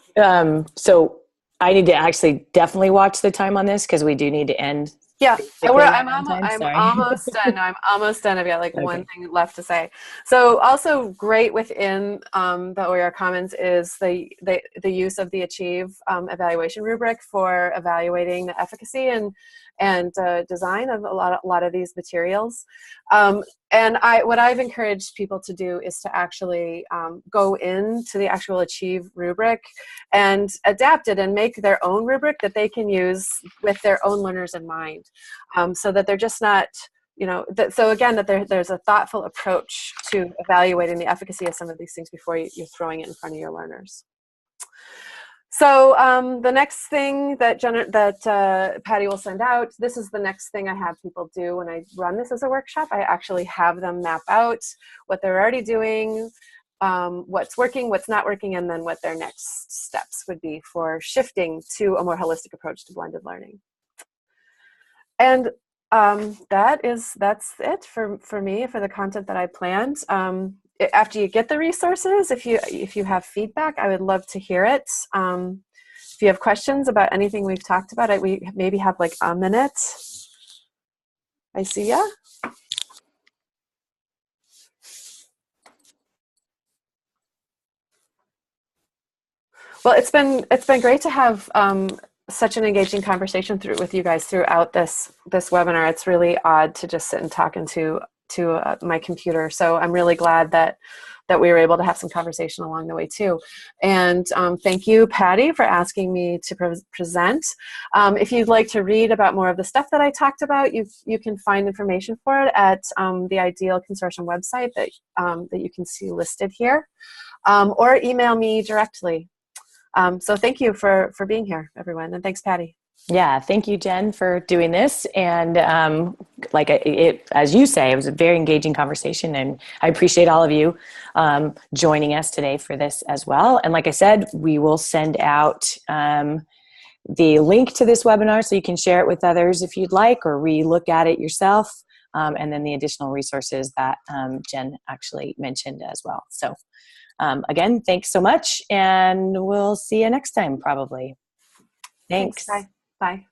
Speaker 1: So I need to actually definitely watch the time on this, because we do need to end.
Speaker 2: Yeah, I'm almost done. I'm almost done. I've got one thing left to say. So also great within the OER Commons is the use of the Achieve evaluation rubric for evaluating the efficacy and design of a lot of these materials. And what I've encouraged people to do is to actually go into the actual Achieve rubric and adapt it and make their own rubric that they can use with their own learners in mind, so that they're just not, so again, that there's a thoughtful approach to evaluating the efficacy of some of these things before you're throwing it in front of your learners. So the next thing that Patty will send out, this is the next thing I have people do when I run this as a workshop. I actually have them map out what they're already doing, what's working, what's not working, and then what their next steps would be for shifting to a more holistic approach to blended learning. And that's it for me, for the content that I planned. After you get the resources, if you have feedback, I would love to hear it. If you have questions about anything we've talked about, we maybe have a minute. I see ya. Well, it's been great to have such an engaging conversation with you guys throughout this webinar. It's really odd to just sit and talk into my computer. So I'm really glad that that we were able to have some conversation along the way too. And thank you, Patty, for asking me to present. If you'd like to read about more of the stuff that I talked about, you can find information for it at the Ideal Consortium website that you can see listed here, or email me directly. So thank you for being here, everyone, and thanks, Patty.
Speaker 1: Yeah, thank you, Jen, for doing this. And as you say, it was a very engaging conversation, and I appreciate all of you joining us today for this as well. And like I said, we will send out the link to this webinar so you can share it with others if you'd like, or re-look at it yourself, and then the additional resources that Jen actually mentioned as well. So again, thanks so much, and we'll see you next time, probably. Thanks.
Speaker 2: Bye. Bye.